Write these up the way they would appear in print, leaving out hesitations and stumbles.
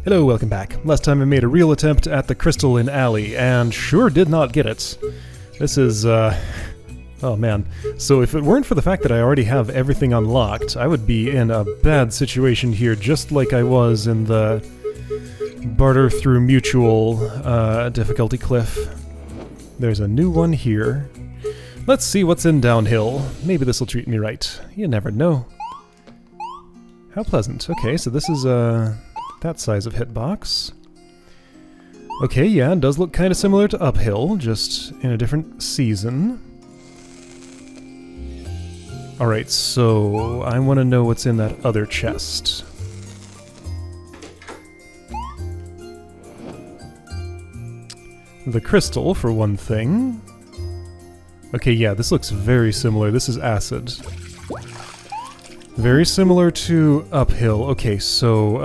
Hello, welcome back. Last time I made a real attempt at the crystal in Alley, and sure did not get it. This is, oh man. So if it weren't for the fact that I already have everything unlocked, I would be in a bad situation here, just like I was in the barter through mutual difficulty cliff. There's a new one here. Let's see what's in downhill. Maybe this will treat me right. You never know. How pleasant. Okay, so this is, that size of hitbox. Okay, yeah, it does look kind of similar to uphill, just in a different season. Alright, so I want to know what's in that other chest. The crystal, for one thing. Okay, yeah, this looks very similar. This is acid. Very similar to uphill. Okay, so,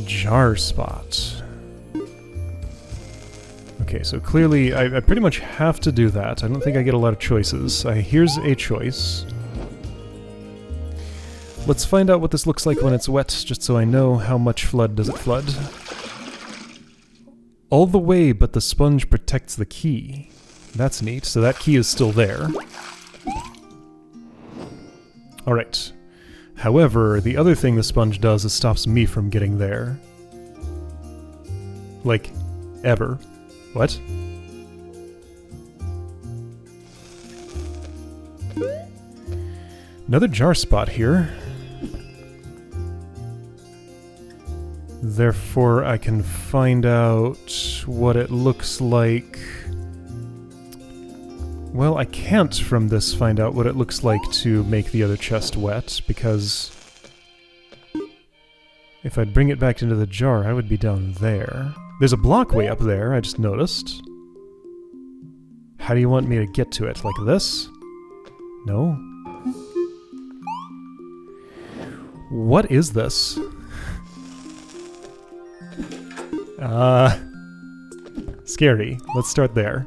jar spot. Okay, so clearly I pretty much have to do that. I don't think I get a lot of choices. Here's a choice. Let's find out what this looks like when it's wet, just so I know how much flood does it flood. All the way, but the sponge protects the key. That's neat. So that key is still there. Alright. However, the other thing the sponge does is stops me from getting there. Like, ever. What? Another jar spot here. Therefore, I can find out what it looks like. Well, I can't from this find out what it looks like to make the other chest wet, because if I'd bring it back into the jar, I would be down there. There's a block way up there, I just noticed. How do you want me to get to it? Like this? No? What is this? Scary. Let's start there.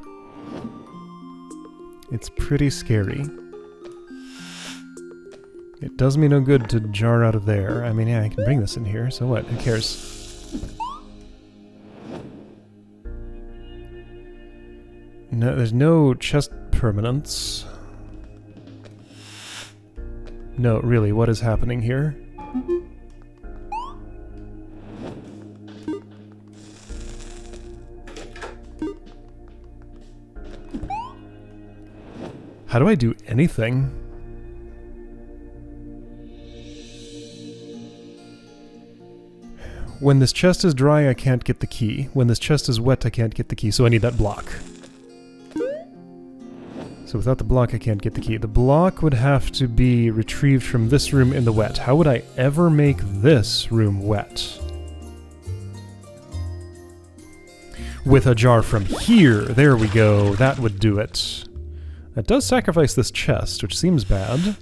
It's pretty scary. It does me no good to jar out of there. I mean, yeah, I can bring this in here, so what? Who cares? No, there's no chest permanence. No, really, what is happening here? How do I do anything? When this chest is dry, I can't get the key. When this chest is wet, I can't get the key, so I need that block. So without the block, I can't get the key. The block would have to be retrieved from this room in the wet. How would I ever make this room wet? With a jar from here. There we go. That would do it. That does sacrifice this chest, which seems bad,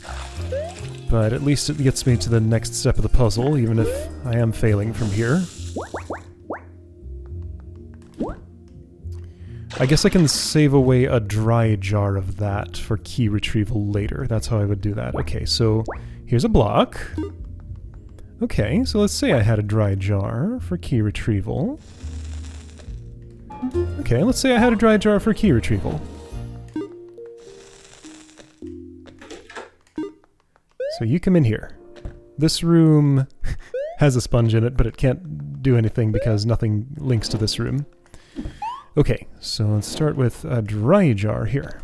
but at least it gets me to the next step of the puzzle, even if I am failing from here. I guess I can save away a dry jar of that for key retrieval later. That's how I would do that. Okay, so here's a block. Okay, so let's say I had a dry jar for key retrieval. Okay, let's say I had a dry jar for key retrieval. So you come in here. This room has a sponge in it, but it can't do anything because nothing links to this room. Okay, so let's start with a dry jar here.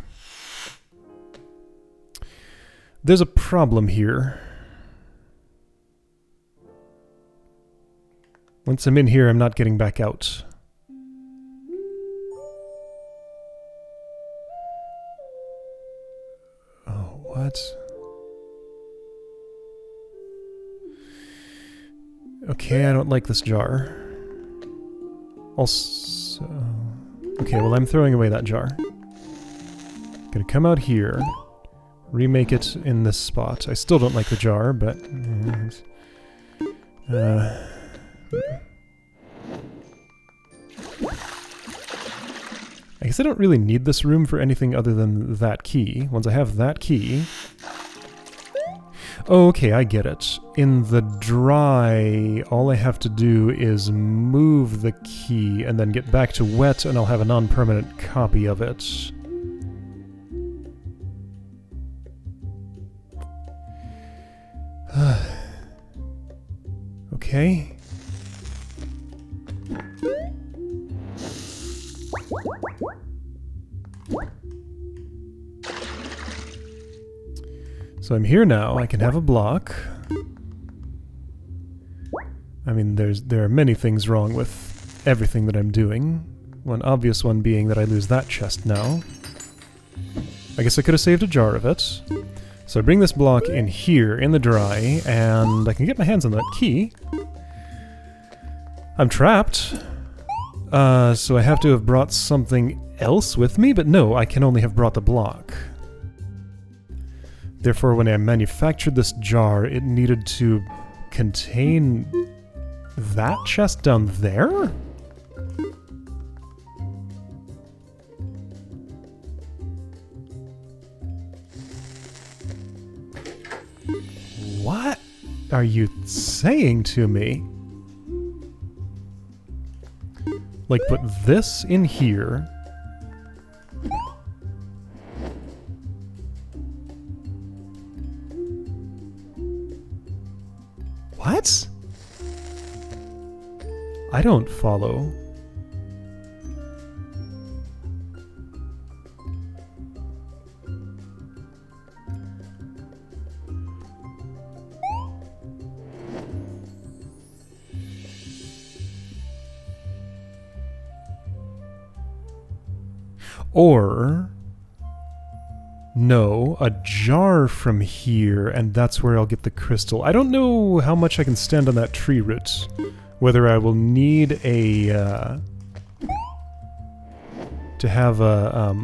There's a problem here. Once I'm in here, I'm not getting back out. Oh, what? Okay, I don't like this jar. Also... Okay, well I'm throwing away that jar. Gonna come out here, remake it in this spot. I still don't like the jar, but... I guess I don't really need this room for anything other than that key. Once I have that key... Oh, okay, I get it. In the dry, all I have to do is move the key and then get back to wet, and I'll have a non-permanent copy of it. Okay. So I'm here now, I can have a block. I mean, there are many things wrong with everything that I'm doing. One obvious one being that I lose that chest now. I guess I could have saved a jar of it. So I bring this block in here, in the dry, and I can get my hands on that key. I'm trapped. So I have to have brought something else with me, but no, I can only have brought the block. Therefore, when I manufactured this jar, it needed to contain that chest down there? What are you saying to me? Like, put this in here. What? I don't follow. Or... no, a jar from here, and that's where I'll get the crystal. I don't know how much I can stand on that tree root. Whether I will need a, to have a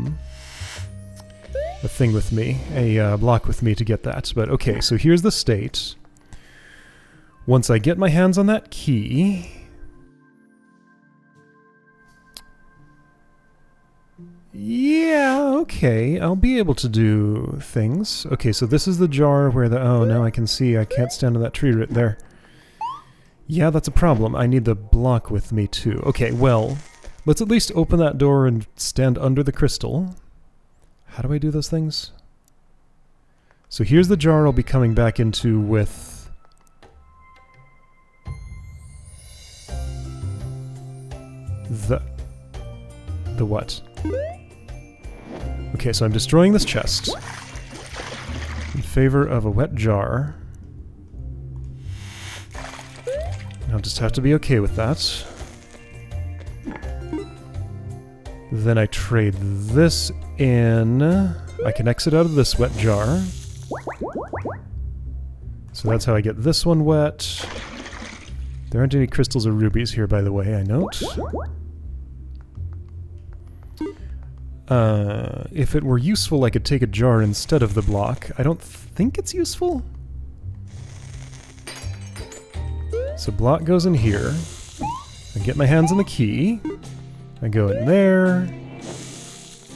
thing with me, a block with me to get that. But okay, so here's the state. Once I get my hands on that key... yeah, okay, I'll be able to do things. Okay, so this is the jar where the... oh, now I can see I can't stand on that tree root there. Yeah, that's a problem. I need the block with me too. Okay, well, let's at least open that door and stand under the crystal. How do I do those things? So here's the jar I'll be coming back into with... the what? Okay, so I'm destroying this chest in favor of a wet jar. I'll just have to be okay with that. Then I trade this in. I can exit out of this wet jar. So that's how I get this one wet. There aren't any crystals or rubies here, by the way, I note. If it were useful, I could take a jar instead of the block. I don't think it's useful. So block goes in here. I get my hands on the key. I go in there.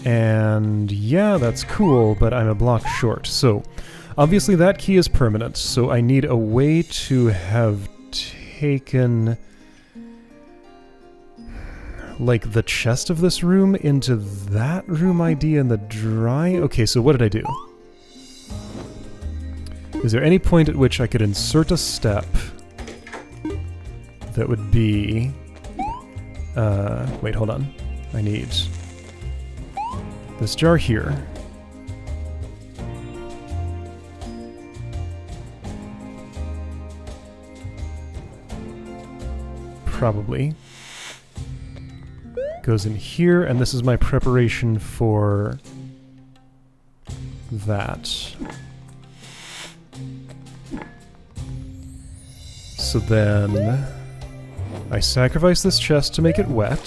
And yeah, that's cool, but I'm a block short. So obviously that key is permanent, so I need a way to have taken... like the chest of this room into that room ID in the dry? Okay, so what did I do? Is there any point at which I could insert a step that would be... wait, hold on. I need this jar here. Probably. Goes in here, and this is my preparation for that. So then I sacrifice this chest to make it wet.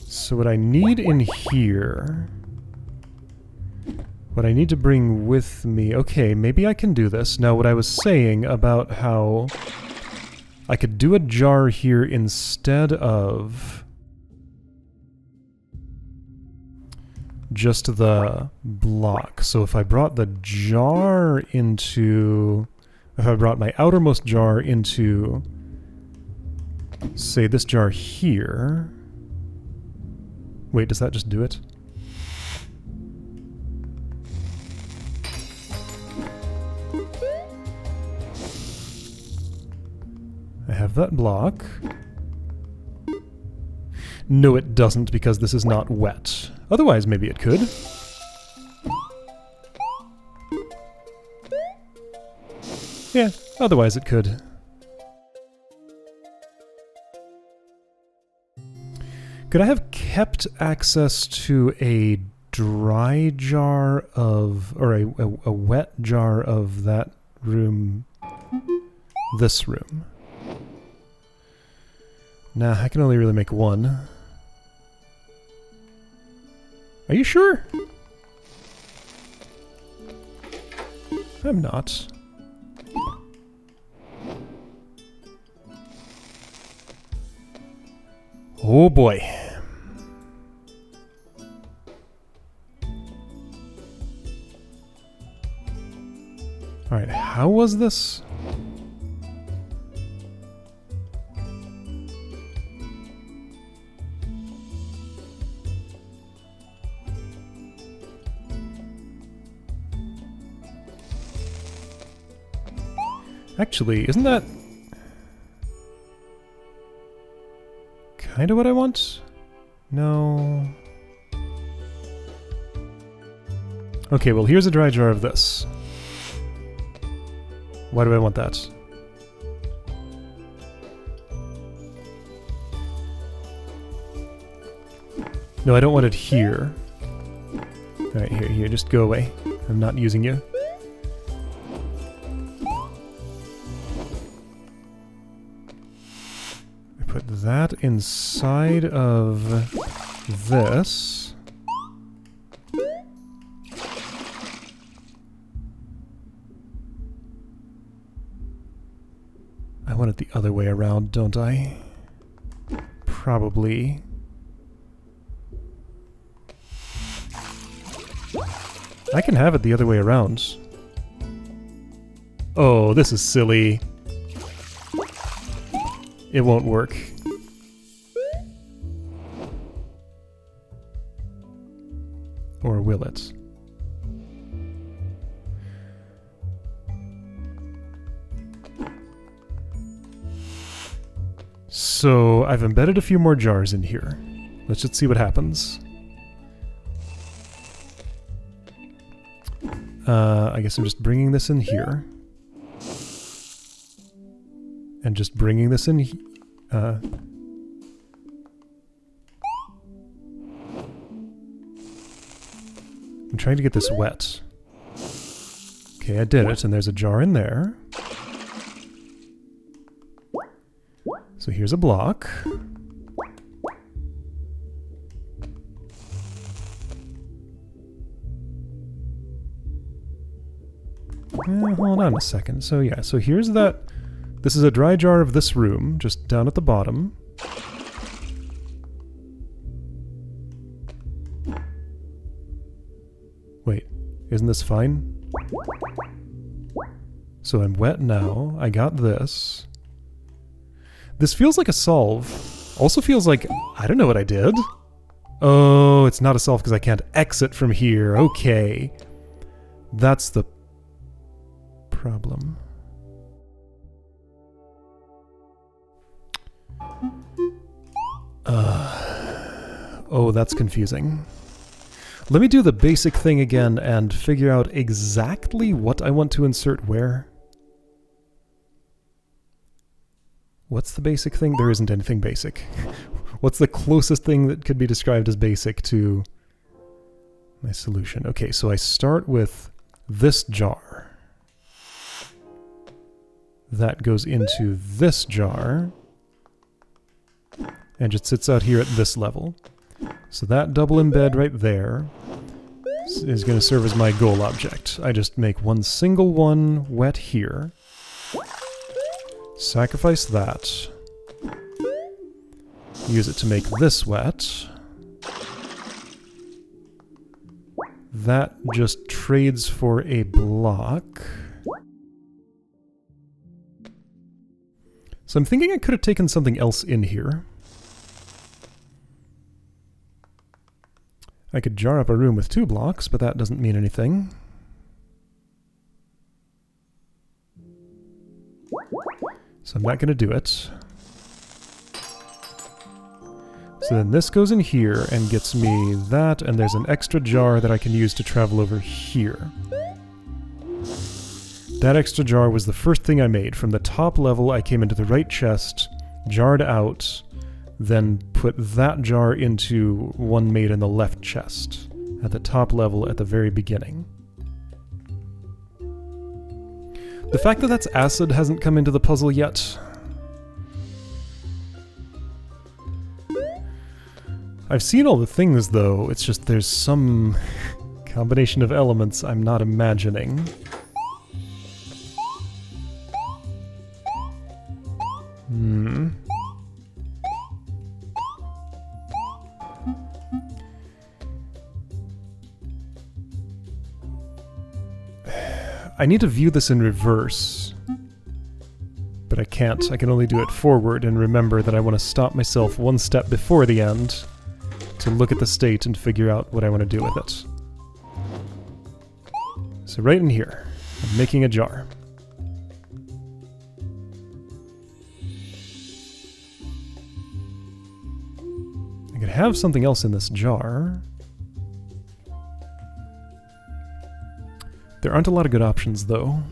So what I need in here... What I need to bring with me... Okay, maybe I can do this. Now, what I was saying about how I could do a jar here instead of just the block. So if I brought the jar into... If I brought my outermost jar into, say, this jar here... Wait, does that just do it? I have that block. No, it doesn't, because this is not wet. Otherwise, maybe it could. Yeah, otherwise it could. Could I have kept access to a dry jar of... or a wet jar of that room... this room? Nah, I can only really make one. Are you sure? I'm not. Oh boy. Alright, how was this? Actually, isn't that kind of what I want? No. Okay, well, here's a dry jar of this. Why do I want that? No, I don't want it here. Alright, here, just go away. I'm not using you. Put that inside of this. I want it the other way around, don't I? Probably. I can have it the other way around. Oh, this is silly. It won't work. Or will it? So, I've embedded a few more jars in here. Let's just see what happens. I guess I'm just bringing this in here. And just bringing this in I'm trying to get this wet. Okay, I did it, and there's a jar in there. So here's a block. Hold on a second. So yeah, so here's that... This is a dry jar of this room, just down at the bottom. Wait, isn't this fine? So I'm wet now, I got this. This feels like a solve. Also feels like, I don't know what I did. Oh, it's not a solve because I can't exit from here, okay. That's the problem. Oh, that's confusing. Let me do the basic thing again and figure out exactly what I want to insert where. What's the basic thing? There isn't anything basic. What's the closest thing that could be described as basic to my solution? Okay, so I start with this jar. That goes into this jar. And just sits out here at this level. So that double embed right there. is going to serve as my goal object. I just make one single one wet here. Sacrifice that. Use it to make this wet. That just trades for a block. So I'm thinking I could have taken something else in here. I could jar up a room with 2 blocks, but that doesn't mean anything. So I'm not going to do it. So then this goes in here and gets me that, and there's an extra jar that I can use to travel over here. That extra jar was the first thing I made. From the top level, I came into the right chest, jarred out, then put that jar into one made in the left chest, at the top level at the very beginning. The fact that that's acid hasn't come into the puzzle yet. I've seen all the things though, it's just there's some combination of elements I'm not imagining. I need to view this in reverse, but I can't. I can only do it forward and remember that I want to stop myself one step before the end to look at the state and figure out what I want to do with it. So right in here, I'm making a jar. I could have something else in this jar. There aren't a lot of good options, though.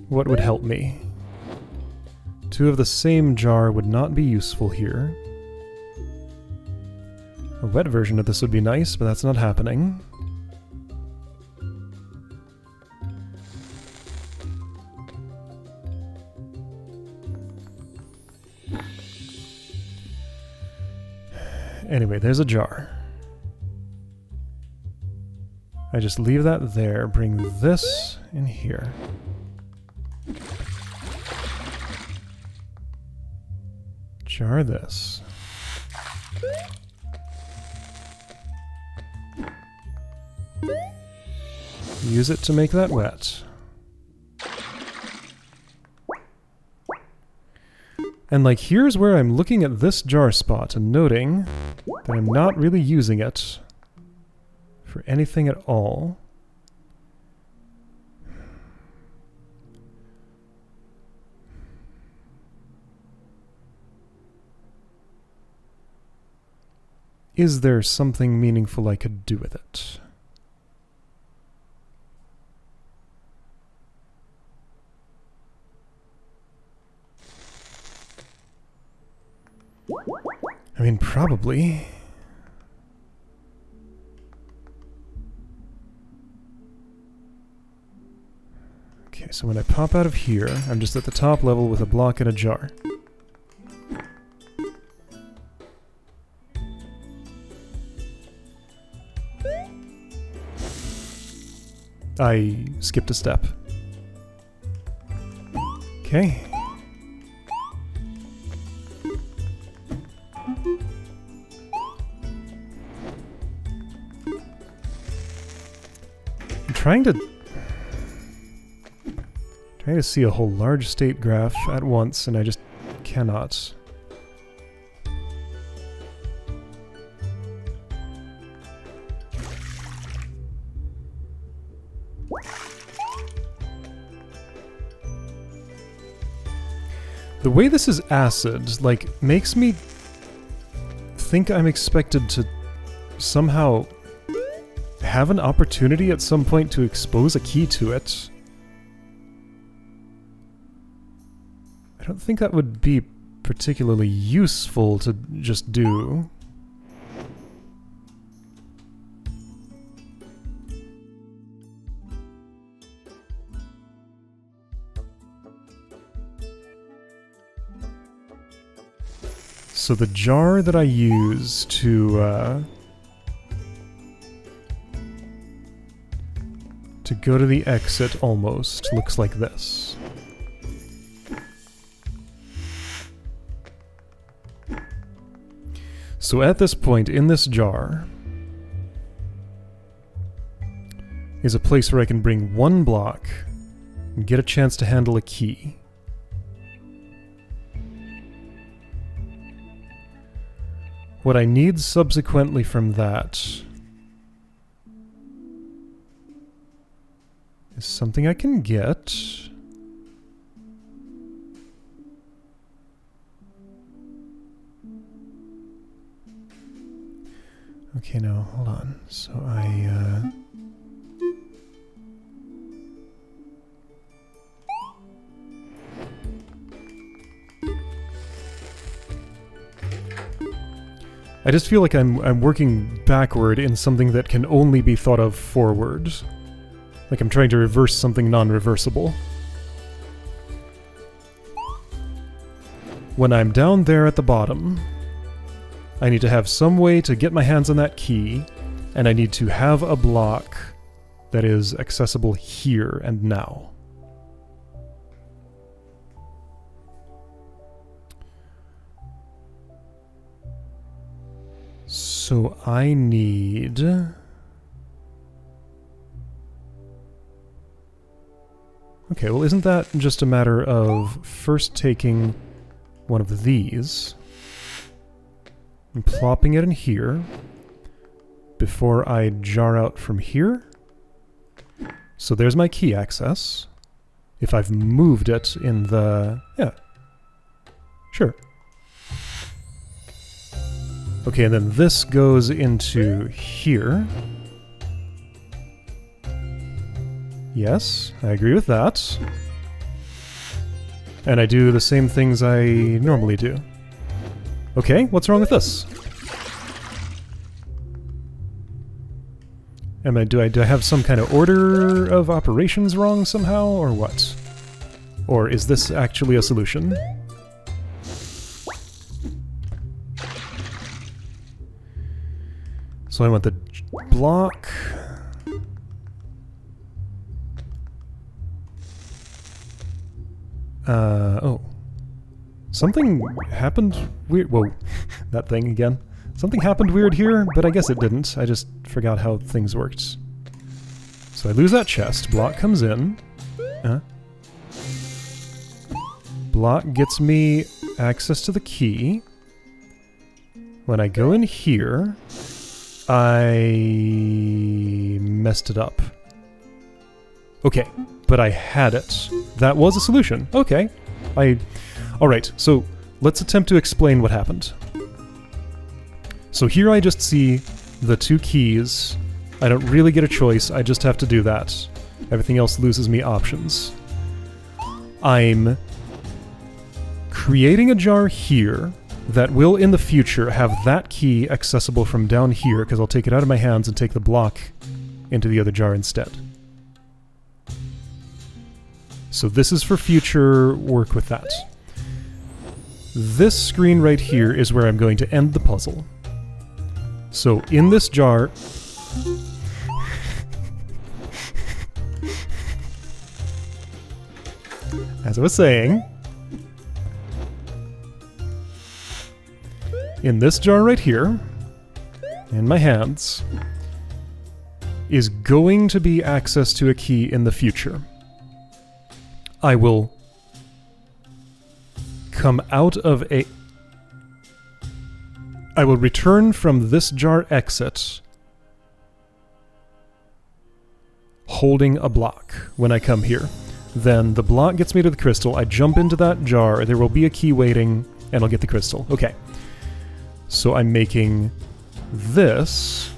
What would help me? 2 of the same jar would not be useful here. A wet version of this would be nice, but that's not happening. Anyway, there's a jar. I just leave that there, bring this in here. Jar this. Use it to make that wet. And like here's where I'm looking at this jar spot and noting that I'm not really using it for anything at all. Is there something meaningful I could do with it? I mean, probably. Okay, so when I pop out of here, I'm just at the top level with a block and a jar. I skipped a step. Okay. I'm trying to see a whole large state graph at once, and I just cannot. The way this is acid, like, makes me think I'm expected to somehow have an opportunity at some point to expose a key to it. I don't think that would be particularly useful to just do. So the jar that I use to go to the exit almost looks like this. So at this point in this jar is a place where I can bring one block and get a chance to handle a key. What I need subsequently from that is something I can get. Okay, now, hold on. So I just feel like I'm working backward in something that can only be thought of forward. Like I'm trying to reverse something non-reversible. When I'm down there at the bottom, I need to have some way to get my hands on that key, and I need to have a block that is accessible here and now. So I need... Okay, well isn't that just a matter of first taking one of these and plopping it in here before I jar out from here? So there's my key access. If I've moved it in the... yeah. Sure. Okay, and then this goes into here. Yes, I agree with that. And I do the same things I normally do. Okay, what's wrong with this? Do I have some kind of order of operations wrong somehow, or what? Or is this actually a solution? So I want the block. Oh. Something happened weird. Whoa, that thing again. Something happened weird here, but I guess it didn't. I just forgot how things worked. So I lose that chest. Block comes in. Block gets me access to the key. When I go in here, I messed it up. Okay, but I had it. That was a solution. Okay. Alright, so let's attempt to explain what happened. So here I just see the two keys. I don't really get a choice, I just have to do that. Everything else loses me options. I'm creating a jar here that will in the future have that key accessible from down here, because I'll take it out of my hands and take the block into the other jar instead. So this is for future work with that. This screen right here is where I'm going to end the puzzle. So in this jar... as I was saying... in this jar right here, in my hands, is going to be access to a key in the future. I will come out of a... I will return from this jar exit holding a block when I come here. Then the block gets me to the crystal, I jump into that jar, there will be a key waiting, and I'll get the crystal. Okay. So I'm making this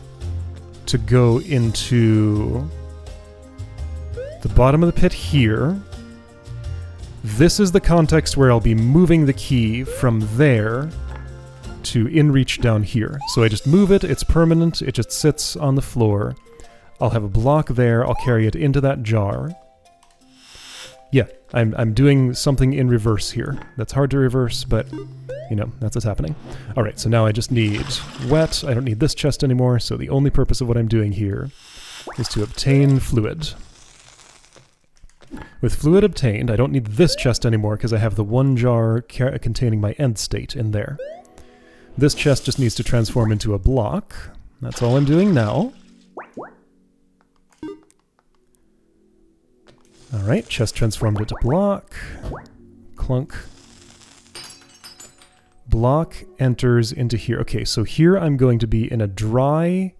to go into the bottom of the pit here. This is the context where I'll be moving the key from there to in reach down here. So I just move it, it's permanent, it just sits on the floor. I'll have a block there, I'll carry it into that jar. Yeah, I'm doing something in reverse here. That's hard to reverse, but, you know, that's what's happening. Alright, so now I just need wet. I don't need this chest anymore, so the only purpose of what I'm doing here is to obtain fluid. With fluid obtained, I don't need this chest anymore because I have the one jar containing my end state in there. This chest just needs to transform into a block. That's all I'm doing now. Alright, chest transformed into block. Clunk. Block enters into here. Okay, so here I'm going to be in a dry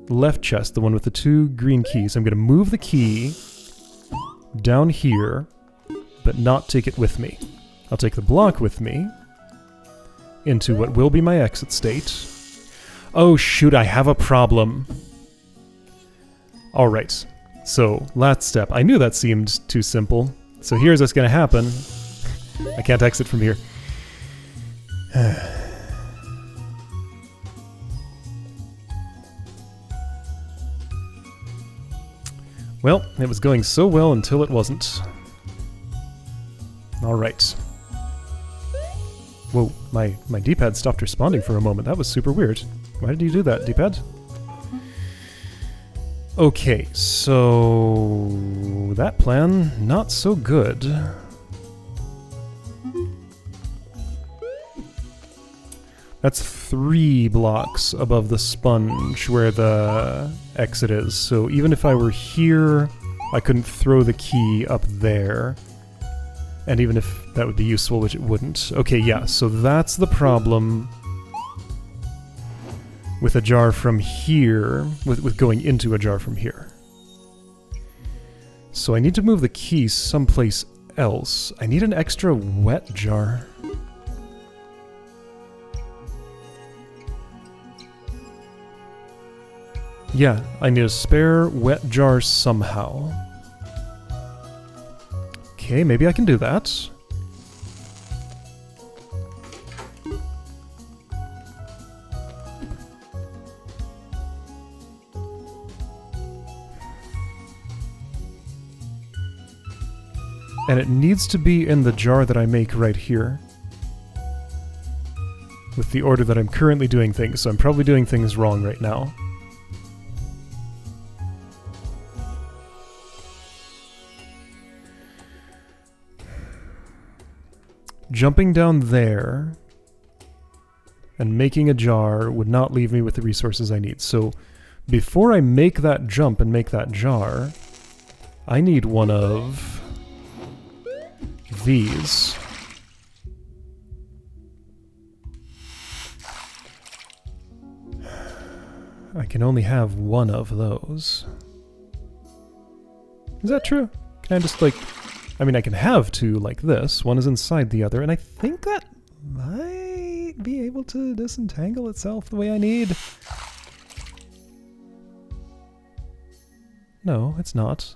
left chest, the one with the 2 green keys. I'm going to move the key down here, but not take it with me. I'll take the block with me into what will be my exit state. Oh shoot, I have a problem. Alright, so last step. I knew that seemed too simple. So here's what's going to happen. I can't exit from here. Well, it was going so well until it wasn't. Alright. Whoa, my D-pad stopped responding for a moment. That was super weird. Why did you do that, D-pad? Okay, so that plan, not so good. That's 3 blocks above the sponge where the exit is. So even if I were here, I couldn't throw the key up there. And even if that would be useful, which it wouldn't. Okay, yeah, so that's the problem with a jar from here, with going into a jar from here. So I need to move the key someplace else. I need an extra wet jar. Yeah, I need a spare wet jar somehow. Okay, maybe I can do that. And it needs to be in the jar that I make right here. With the order that I'm currently doing things, so I'm probably doing things wrong right now. Jumping down there and making a jar would not leave me with the resources I need. So before I make that jump and make that jar, I need one of these. I can only have one of those. Is that true? Can I just, like... I mean, I can have 2 like this. One is inside the other, and I think that might be able to disentangle itself the way I need. No, it's not.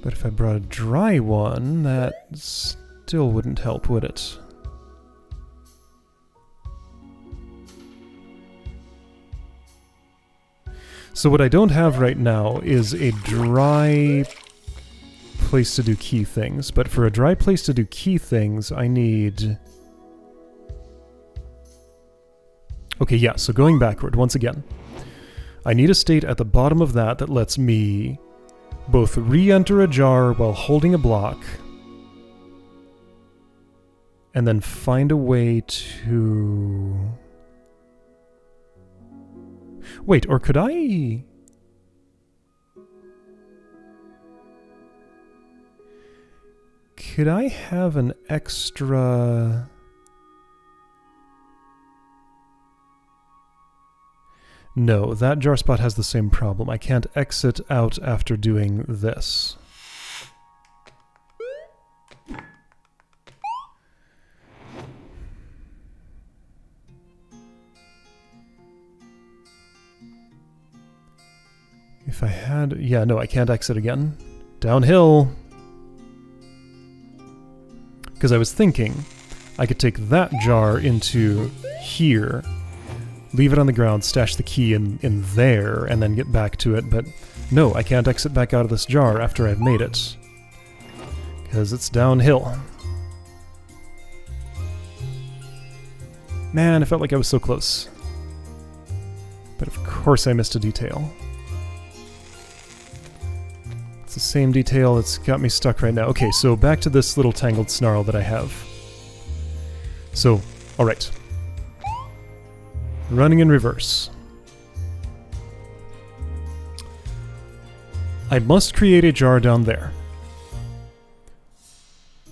But if I brought a dry one, that still wouldn't help, would it? So what I don't have right now is a dry place to do key things, but for a dry place to do key things, I need... Okay, yeah, so going backward, once again. I need a state at the bottom of that that lets me both re-enter a jar while holding a block, and then find a way to... Wait, or could I... Could I have an extra... No, that jar spot has the same problem. I can't exit out after doing this. If I had... Yeah, no, I can't exit again. Downhill! Because I was thinking I could take that jar into here, leave it on the ground, stash the key in there, and then get back to it, but no, I can't exit back out of this jar after I've made it. Because it's downhill. Man, it felt like I was so close. But of course I missed a detail. It's the same detail that's got me stuck right now. Okay, so back to this little tangled snarl that I have. So, alright. Running in reverse. I must create a jar down there.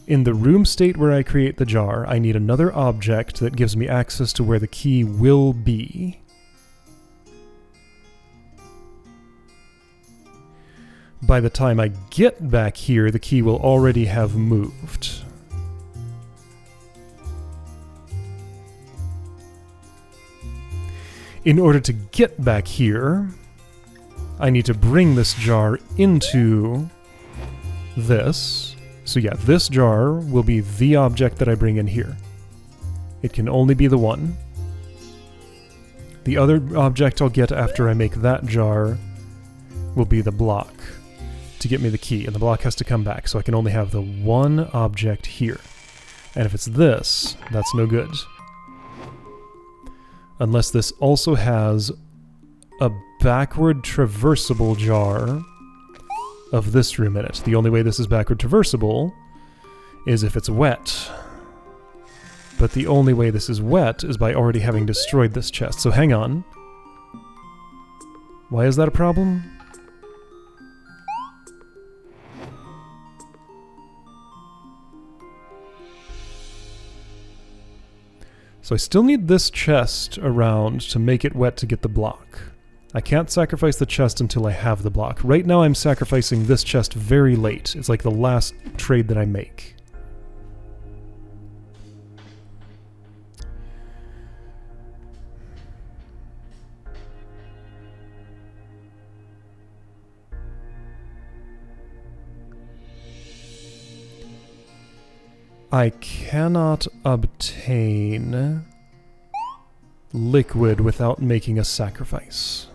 In the room state where I create the jar, I need another object that gives me access to where the key will be. By the time I get back here, the key will already have moved. In order to get back here, I need to bring this jar into this. So yeah, this jar will be the object that I bring in here. It can only be the one. The other object I'll get after I make that jar will be the block to get me the key, and the block has to come back, so I can only have the one object here. And if it's this, that's no good. Unless this also has a backward traversable jar of this room in it. The only way this is backward traversable is if it's wet. But the only way this is wet is by already having destroyed this chest. So hang on. Why is that a problem? So I still need this chest around to make it wet to get the block. I can't sacrifice the chest until I have the block. Right now I'm sacrificing this chest very late. It's like the last trade that I make. I cannot obtain liquid without making a sacrifice.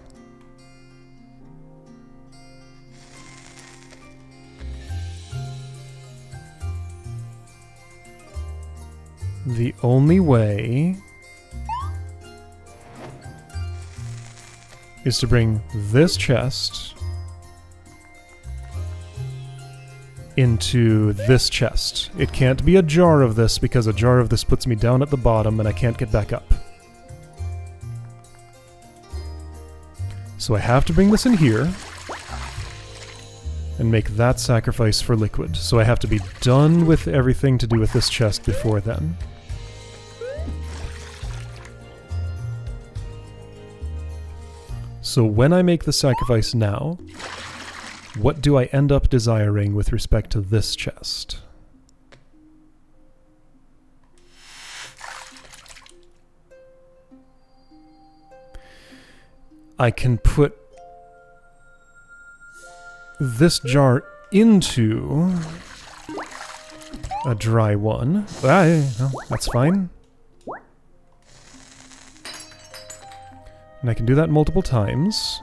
The only way is to bring this chest into this chest. It can't be a jar of this because a jar of this puts me down at the bottom and I can't get back up. So I have to bring this in here and make that sacrifice for liquid. So I have to be done with everything to do with this chest before then. So when I make the sacrifice now, what do I end up desiring with respect to this chest? I can put this jar into a dry one. No, that's fine. And I can do that multiple times.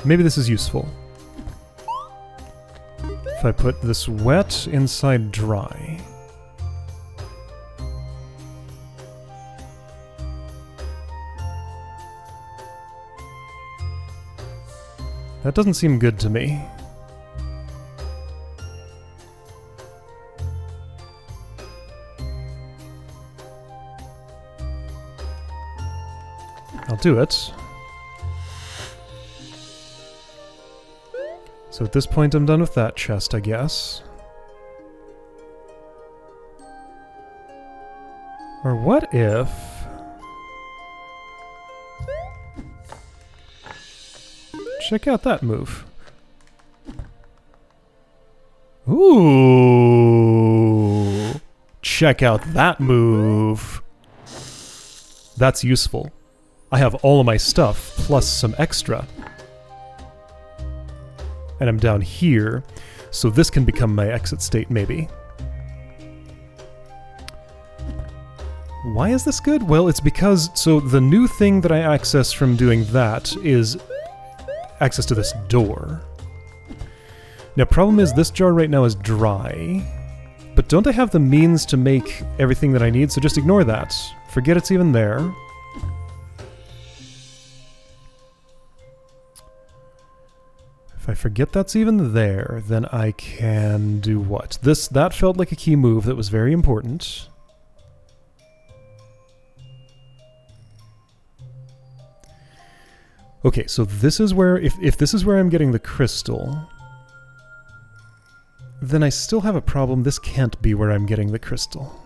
Maybe this is useful. If I put this wet inside dry. That doesn't seem good to me. I'll do it. So at this point I'm done with that chest, I guess. Or what if... Check out that move. Ooh! Check out that move! That's useful. I have all of my stuff, plus some extra. And I'm down here, so this can become my exit state, maybe. Why is this good? Well, it's because... So the new thing that I access from doing that is access to this door. Now, problem is this jar right now is dry. But don't I have the means to make everything that I need? So just ignore that. Forget it's even there. If I forget that's even there, then I can do what? That felt like a key move that was very important. Okay, so this is where, if this is where I'm getting the crystal, then I still have a problem. This can't be where I'm getting the crystal.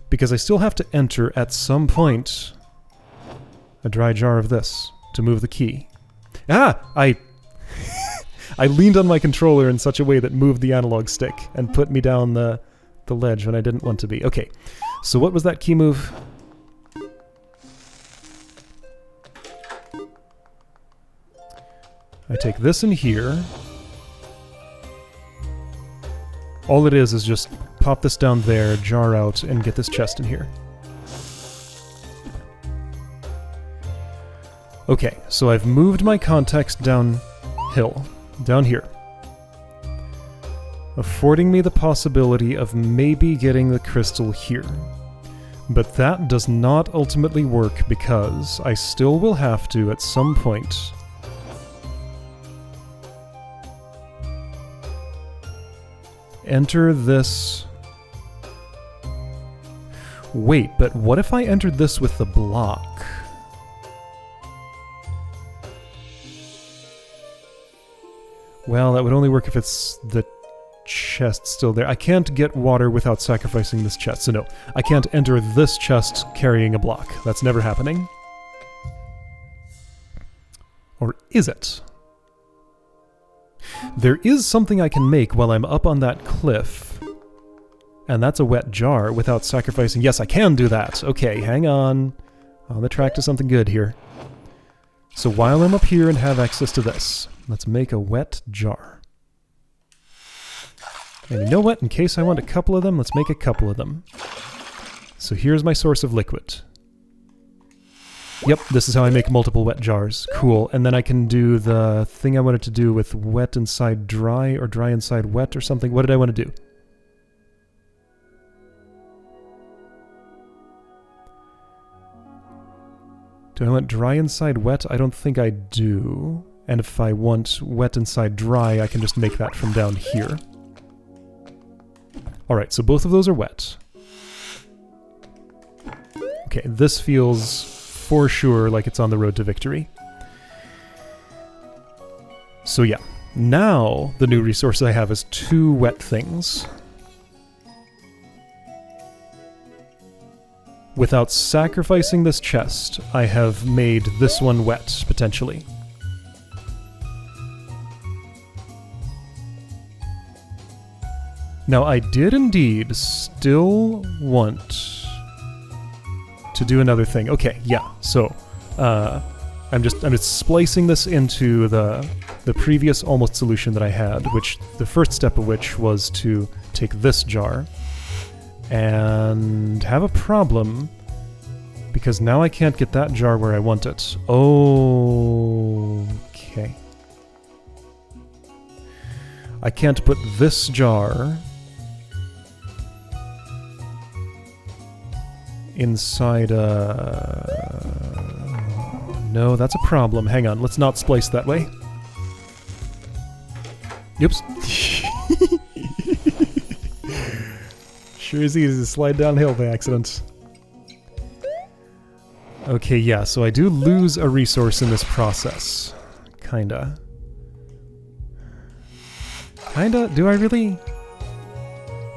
Because I still have to enter, at some point, a dry jar of this to move the key. Ah! I leaned on my controller in such a way that moved the analog stick and put me down the ledge when I didn't want to be. Okay, so what was that key move? I take this in here. All it is just pop this down there, jar out, and get this chest in here. Okay, so I've moved my context downhill, down here, affording me the possibility of maybe getting the crystal here. But that does not ultimately work because I still will have to, at some point, enter this... Wait, but what if I entered this with the block? Well, that would only work if it's the chest still there. I can't get water without sacrificing this chest, so no. I can't enter this chest carrying a block. That's never happening. Or is it? There is something I can make while I'm up on that cliff, and that's a wet jar without sacrificing... Yes, I can do that! Okay, hang on. On the track to something good here. So while I'm up here and have access to this, let's make a wet jar. And you know what? In case I want a couple of them, let's make a couple of them. So here's my source of liquid. Yep, this is how I make multiple wet jars. Cool. And then I can do the thing I wanted to do with wet inside dry, or dry inside wet or something. What did I want to do? Do I want dry inside wet? I don't think I do. And if I want wet inside dry, I can just make that from down here. Alright, so both of those are wet. Okay, this feels for sure like it's on the road to victory. So yeah, now the new resource I have is 2 wet things. Without sacrificing this chest, I have made this one wet, potentially. Now, I did indeed still want to do another thing. Okay, yeah, so I'm just splicing this into the previous almost solution that I had, which the first step of which was to take this jar and have a problem because now I can't get that jar where I want it. Okay. I can't put this jar inside No, that's a problem. Hang on, let's not splice that way. Oops. Sure is easy to slide downhill by accident. Okay, yeah, so I do lose a resource in this process. Kinda. Do I really?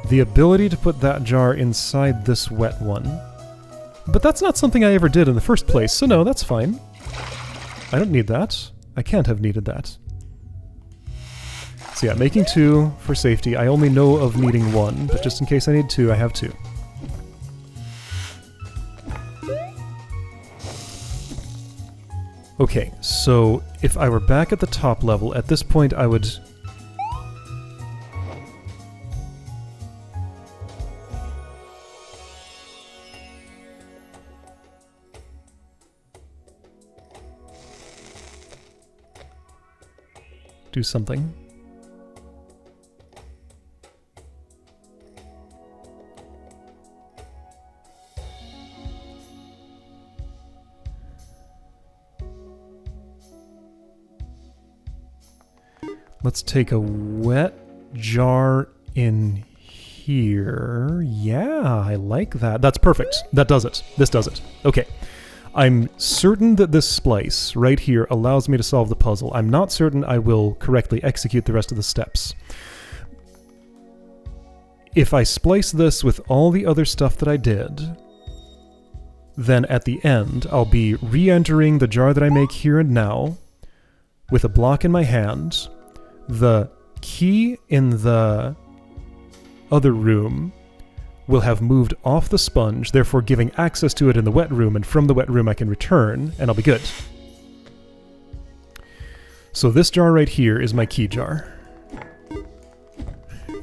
The ability to put that jar inside this wet one. But that's not something I ever did in the first place, so no, that's fine. I don't need that. I can't have needed that. So yeah, making 2 for safety. I only know of needing 1, but just in case I need 2, I have 2. Okay, so if I were back at the top level, at this point I would... do something. Let's take a wet jar in here. Yeah, I like that. That's perfect. That does it. This does it. Okay. I'm certain that this splice right here allows me to solve the puzzle. I'm not certain I will correctly execute the rest of the steps. If I splice this with all the other stuff that I did, then at the end I'll be re-entering the jar that I make here and now with a block in my hand. The key in the other room will have moved off the sponge, therefore giving access to it in the wet room, and from the wet room I can return, and I'll be good. So this jar right here is my key jar.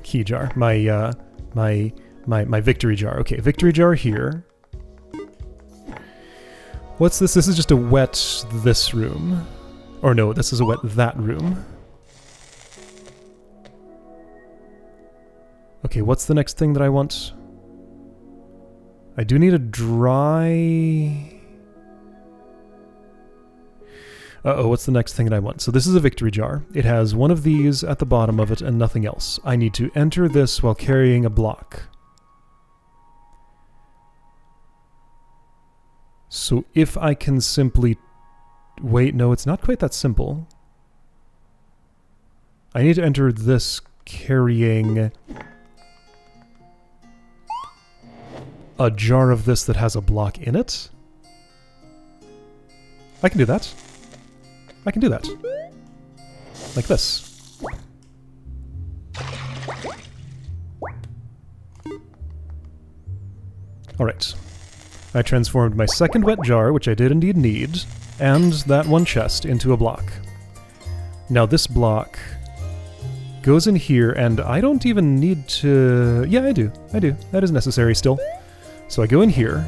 Key jar. My victory jar. Okay, victory jar here. What's this? This is just a wet this room. Or no, this is a wet that room. Okay, what's the next thing that I want? I do need a dry... Uh-oh, what's the next thing that I want? So this is a victory jar. It has one of these at the bottom of it and nothing else. I need to enter this while carrying a block. So if I can simply... Wait, no, it's not quite that simple. I need to enter this carrying... a jar of this that has a block in it? I can do that. I can do that. Like this. Alright. I transformed my second wet jar, which I did indeed need, and that one chest into a block. Now this block goes in here, and I don't even need to... Yeah, I do. I do. That is necessary still. So I go in here.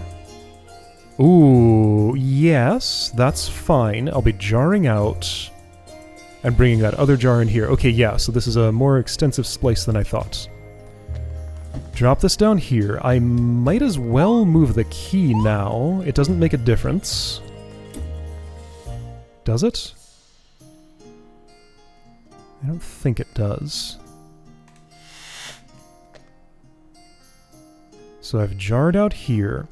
Ooh, yes, that's fine. I'll be jarring out and bringing that other jar in here. Okay, yeah, so this is a more extensive splice than I thought. Drop this down here. I might as well move the key now. It doesn't make a difference. Does it? I don't think it does. So I've jarred out here.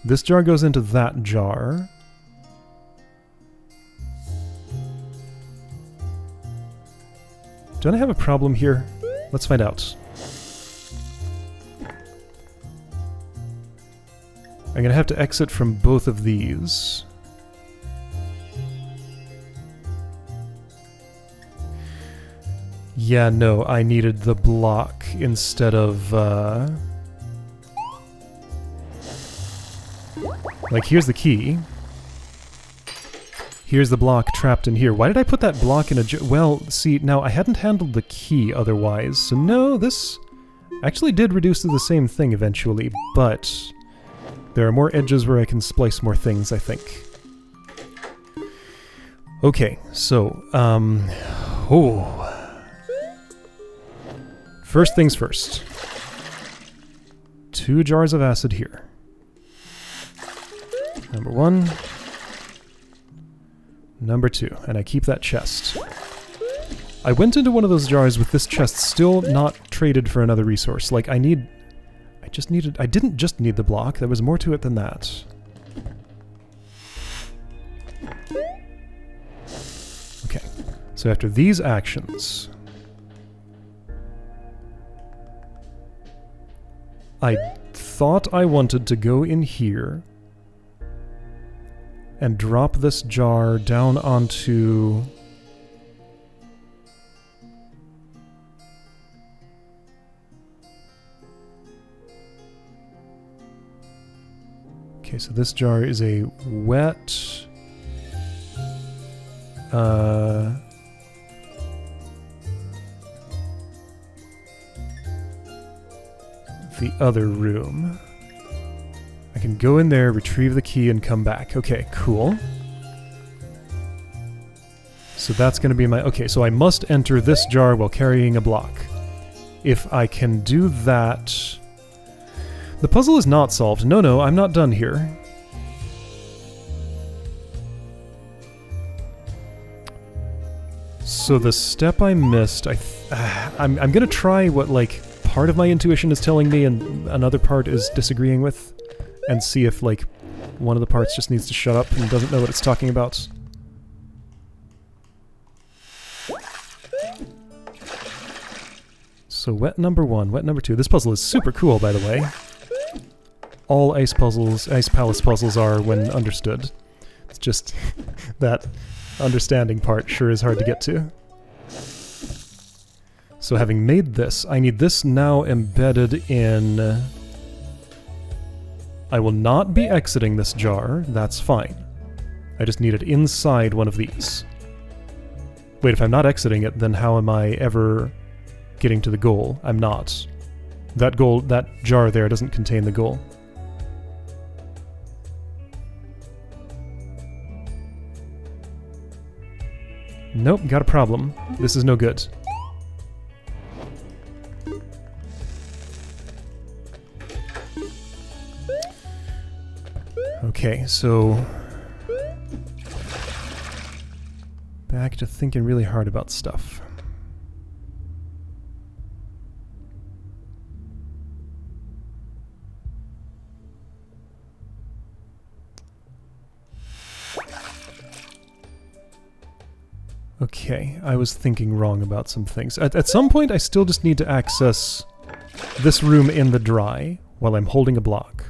This jar goes into that jar. Don't I have a problem here? Let's find out. I'm gonna have to exit from both of these. Yeah, no, I needed the block instead of, like, here's the key. Here's the block trapped in here. Why did I put that block in a well, see, now I hadn't handled the key otherwise, so no, this actually did reduce to the same thing eventually, but there are more edges where I can splice more things, I think. Okay, so, first things first. 2 jars of acid here. Number 1. Number 2. And I keep that chest. I went into one of those jars with this chest still not traded for another resource. Like, I didn't just need the block. There was more to it than that. Okay. So after these actions... I thought I wanted to go in here and drop this jar down onto... Okay, so this jar is a wet... the other room. I can go in there, retrieve the key, and come back. Okay, cool. So that's going to be my... Okay, so I must enter this jar while carrying a block. If I can do that... The puzzle is not solved. No, I'm not done here. So the step I missed, I'm going to try what, like, part of my intuition is telling me and another part is disagreeing with, and see if, like, one of the parts just needs to shut up and doesn't know what it's talking about. So wet number 1, wet number 2. This puzzle is super cool, by the way. All ice puzzles, Ice Palace puzzles are when understood. It's just that understanding part sure is hard to get to. So having made this, I need this now embedded in... I will not be exiting this jar, that's fine. I just need it inside one of these. Wait, if I'm not exiting it, then how am I ever getting to the goal? I'm not. That jar there doesn't contain the goal. Nope, got a problem. This is no good. Okay, so... back to thinking really hard about stuff. Okay, I was thinking wrong about some things. At some point, I still just need to access this room in the dry while I'm holding a block.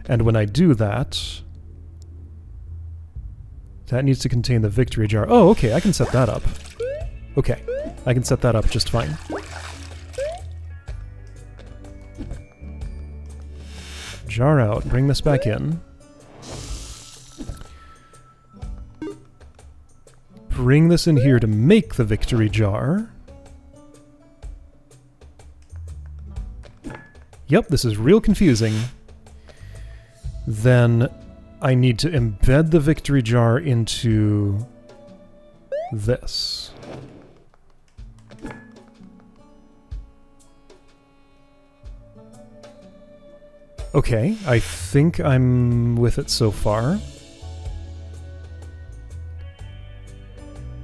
And when I do that, that needs to contain the victory jar. Oh, okay, I can set that up. Okay, I can set that up just fine. Jar out, bring this back in. Bring this in here to make the victory jar. Yep, this is real confusing. Then I need to embed the victory jar into this. Okay, I think I'm with it so far.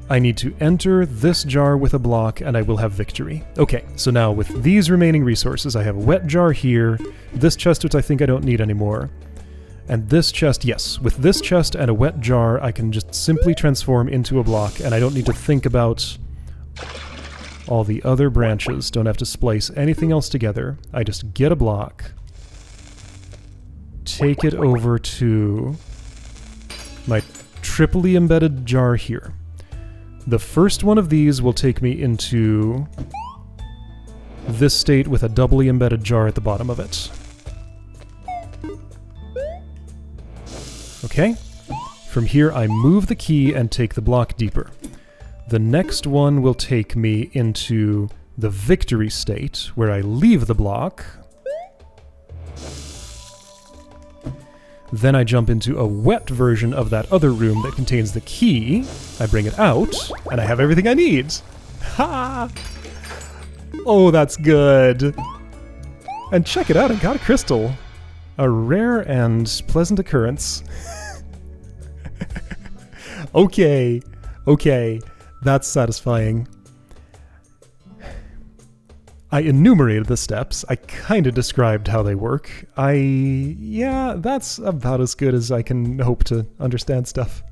I need to enter this jar with a block and I will have victory. Okay, so now with these remaining resources, I have a wet jar here, this chest which I think I don't need anymore, and this chest, yes. With this chest and a wet jar, I can just simply transform into a block and I don't need to think about all the other branches, don't have to splice anything else together. I just get a block, take it over to my triply embedded jar here. The first one of these will take me into this state with a doubly embedded jar at the bottom of it. Okay. From here I move the key and take the block deeper. The next one will take me into the victory state, where I leave the block. Then I jump into a wet version of that other room that contains the key. I bring it out, and I have everything I need. Ha! Oh, that's good. And check it out, I got a crystal. A rare and pleasant occurrence. Okay, that's satisfying. I enumerated the steps. I kind of described how they work. Yeah, that's about as good as I can hope to understand stuff.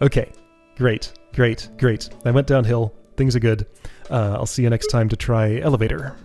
Okay, great. I went downhill. Things are good. I'll see you next time to try elevator.